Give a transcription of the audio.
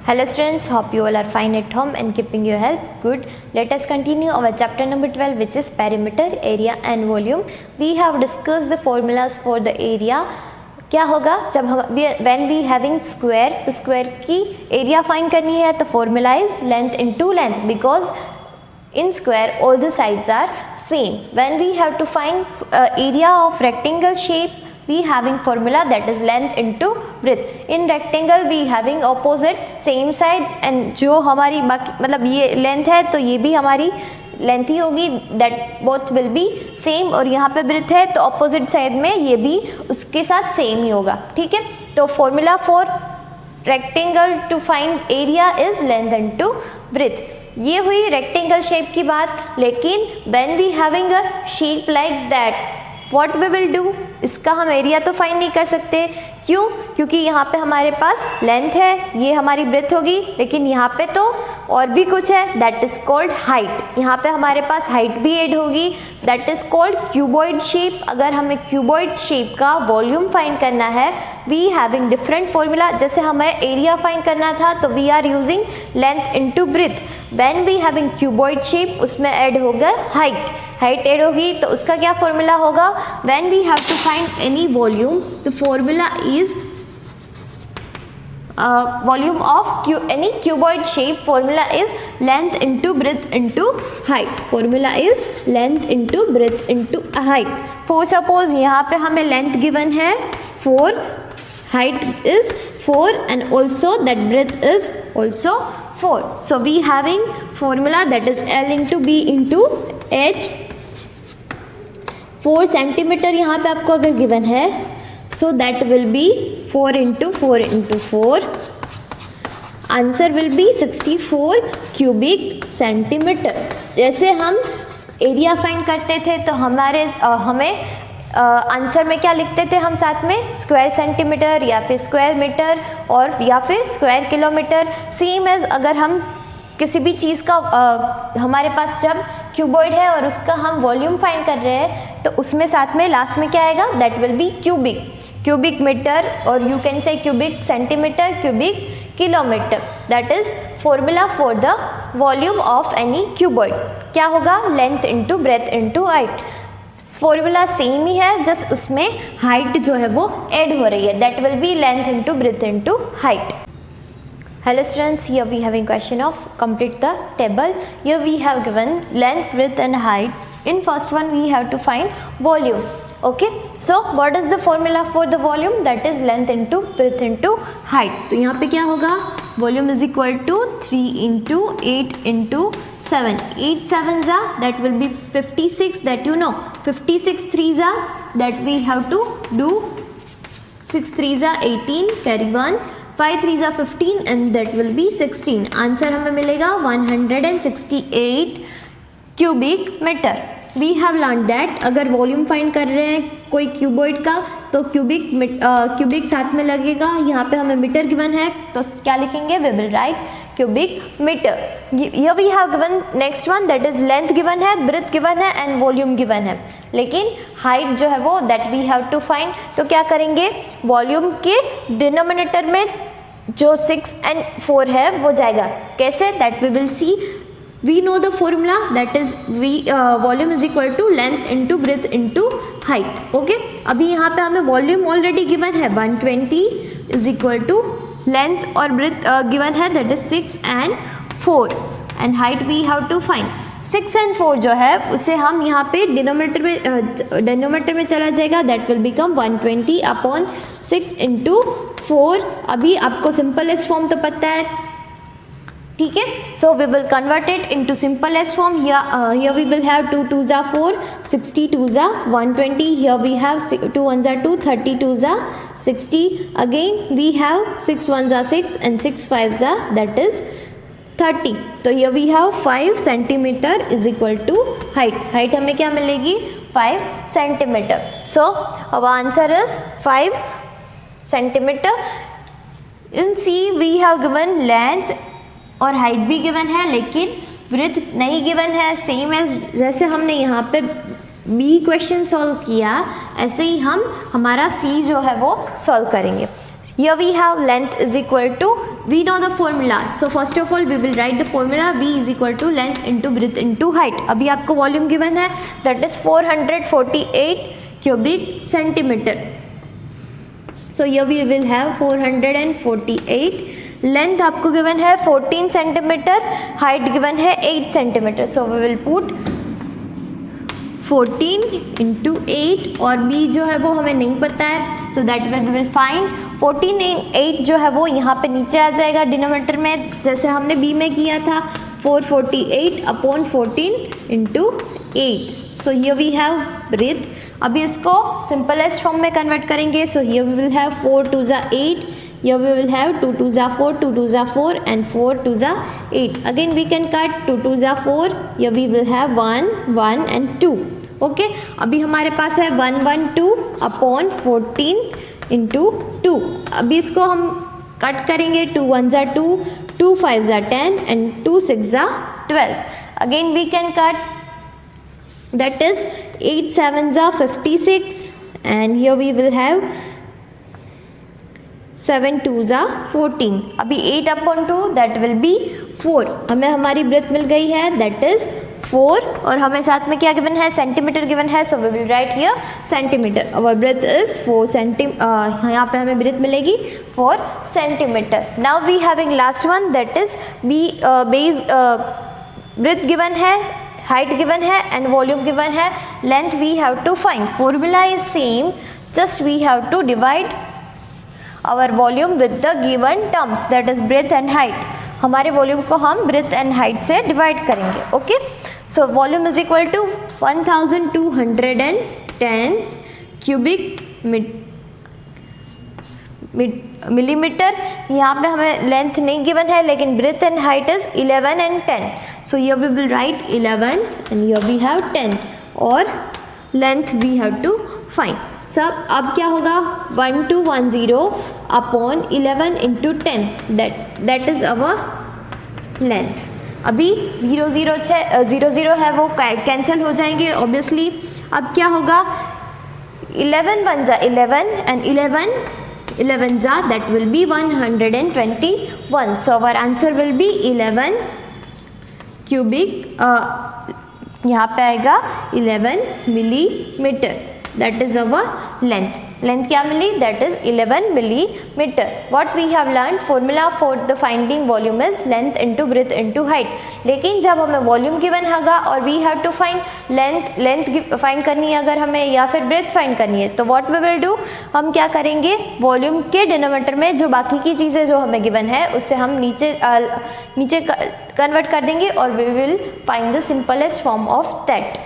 Hello students, hope you all are fine at home and keeping your health good. Let us continue our chapter number 12, which is perimeter, area and volume. We have discussed the formulas for the area. क्या होगा जब हम when we having square, तो square की area find करनी है तो formula is length into length because in square all the sides are same. When we have to find area of rectangle shape, we having formula that is length into breadth. In rectangle we having opposite same sides and जो हमारी बाकी मतलब ये length है तो ये भी हमारी लेंथ ही होगी, that both will be same. और यहाँ पे ब्रेथ है तो ऑपोजिट साइड में ये भी उसके साथ सेम ही होगा. ठीक है, तो formula for rectangle to find area is length into breadth. ये हुई रेक्टेंगल शेप की बात. लेकिन when we having a shape like that what we will do, इसका हम एरिया तो फाइंड नहीं कर सकते. क्यों? क्योंकि यहाँ पे हमारे पास लेंथ है, ये हमारी ब्रेथ होगी, लेकिन यहाँ पे तो और भी कुछ है दैट इज कॉल्ड हाइट. यहाँ पे हमारे पास हाइट भी ऐड होगी that is called cuboid shape. अगर हमें क्यूबॉइड शेप का वॉल्यूम फाइंड करना है वी हैविंग डिफरेंट फॉर्मूला. जैसे हमें एरिया फाइंड करना था तो we are using length into breadth. When we having cuboid shape उसमें ऐड होगा हाइट. हाइट ऐड होगी तो उसका क्या फॉर्मूला होगा? When we have to find any volume the formula is volume of any cuboid shape, formula is length into breadth into height. Formula is length into breadth into height. For suppose यहाँ पे हमें length given है 4, height is 4 and also that breadth is also 4. So we having formula that is L into B into H. 4 centimetre यहाँ पे आपको अगर given है so that will be 4 into 4 into 4. Answer will be 64 cubic centimeter. जैसे हम area find करते थे तो हमें आंसर में क्या लिखते थे हम साथ में? स्क्वायर सेंटीमीटर या फिर स्क्वायर मीटर और या फिर स्क्वायर किलोमीटर. सेम एज अगर हम किसी भी चीज़ का हमारे पास जब क्यूबॉइड है और उसका हम वॉल्यूम फाइंड कर रहे हैं तो उसमें साथ में लास्ट में क्या आएगा? That will be cubic metre और you can say cubic centimetre, cubic kilometre. That is formula for the volume of any cuboid. क्या होगा? Length into breadth into height. Formula same ही है, जस्ट उसमें हाइट जो है वो ऐड हो रही है. That will B length into breadth into height. Hello students, here we having question of complete the table. Here we have given length, breadth and height. In first one we have to find volume. Okay, so what is the formula for the volume? That is length into breadth into height. तो यहाँ पे क्या होगा? Volume is equal to 3 into 8 into 7. 8 sevens are that will be 56. That you know. 56 threes are that we have to do. 6 threes are 18. Carry 1. 5 threes are 15 and that will be 16. आंसर हमें मिलेगा 168 cubic metre. We have learn that अगर volume find कर रहे हैं कोई cuboid का तो क्यूबिक साथ में लगेगा. यहाँ पे हमें मीटर गिवन है तो क्या लिखेंगे? We will write cubic metre. ये we have given next one that is length given है, ब्रेथ गिवन है एंड वॉल्यूम गिवन है. लेकिन हाइट जो है वो that we have to find. तो क्या करेंगे? वॉल्यूम के डिनोमिनेटर में जो 6 and 4 है वो जाएगा. कैसे? That we will see. We know the formula that is volume is equal to length into breadth into height. Okay, अभी यहाँ पे हमें वॉल्यूम ऑलरेडी गिवन है 120 is equal to लेंथ और ब्रेथ गिवन है that is 6 and 4 and height we have to find. 6 and 4 जो है उसे हम यहाँ पे डिनोमिनेटर में चला जाएगा. That will become 120 upon 6 into 4. अभी आपको सिंपलेस्ट फॉर्म तो पता है, ठीक है. So we will convert it into simplest form. Here we will हैव 2 2s are 4, 60 2s are 120. Here we have 2 1s are 2, 30 2s are 60. Again we have 6 1s are 6 and 6 5s are that is 30. तो here we have 5 centimetre is equal to height. Height हमें क्या मिलेगी? 5 centimetre. So our answer is 5 centimetre. In C we have given length और height भी given है लेकिन breath नहीं given है. सेम एज जैसे हमने यहाँ पे बी क्वेश्चन सॉल्व किया ऐसे ही हम हमारा सी जो है वो सॉल्व करेंगे. Here we have length is equal to, we know the formula, so first of all we will write the formula. V is equal to length into breadth into height. अभी आपको वॉल्यूम गिवन है, that is 448 cubic centimeter. So here we will have 448. Length आपको given है 14 centimetre, height given है 8 centimetre. So we will put 14 into 8 और b जो है वो हमें नहीं पता है, so that we will find 14 in 8 जो है वो यहाँ पे नीचे आ जाएगा डिनोमिनेटर में, जैसे हमने b में किया था 448 upon 14 into 8. So here we have breadth. अभी इसको सिंपलेस्ट फॉर्म में कन्वर्ट करेंगे. So here we will have 4 2 ज़ा 8, here we will have 2 2 ज़ा 4, 2 2 ज़ा 4 and 4 2 ज़ा 8. again we can cut 2 2 ज़ा 4, here we will have 1 1 and 2. Okay, अभी हमारे पास है 1 1 2 अपॉन 14 इंटू 2. अभी इसको हम कट करेंगे. 2 1 ज़ा 2, 2 5 ज़ा 10 and 2 6 ज़ा 12. again we can cut, that is 8 7 ज़ा 56 and here we will have 7 2 ज़ा 14. अभी 8 अपॉन 2 दैट विल बी 4. हमें हमारी ब्रेथ मिल गई है, दैट इज 4 और हमें साथ में क्या गिवन है, सेंटीमीटर गिवन है. So we will write here centimetre. Our breadth is 4 centimetre. यहाँ पे हमें ब्रेथ मिलेगी 4 centimetre. Now we having last one, that is B base. Breadth given है, हाइट गिवन है एंड वॉल्यूम गिवन है. Length we have to find. Formula is same, just we have to divide our volume with the given terms, that is breadth and height. हमारे volume को हम breadth and height से divide करेंगे. Okay, so volume is equal to 1210 cubic millimetre. यहाँ पे हमें length नहीं given है लेकिन breadth and height is 11 and 10. So here we will write 11 and here we have 10 और length we have to find. सब अब क्या होगा, 1210 upon 11 into 10, that is our length. अभी 0 0 है वो कैंसिल हो जाएंगे ऑब्वियसली. अब क्या होगा, 11 1 ज़ा 11 एंड 11 ज़ा that will B 121. So our answer will be 11 cubic, यहाँ पे आएगा 11 millimetre. That is our length. Length क्या मिली, that is 11 millimeter. What we have learned, formula for the finding volume is length into breadth into height. लेकिन जब हमें volume given होगा और we have to find length find करनी है अगर हमें, या फिर ब्रेथ फाइंड करनी है, तो what we will do, हम क्या करेंगे, वॉल्यूम के डिनोमिनेटर में जो बाकी की चीज़ें जो हमें गिवन है उससे हम नीचे कन्वर्ट कर देंगे और we will find the simplest form of that.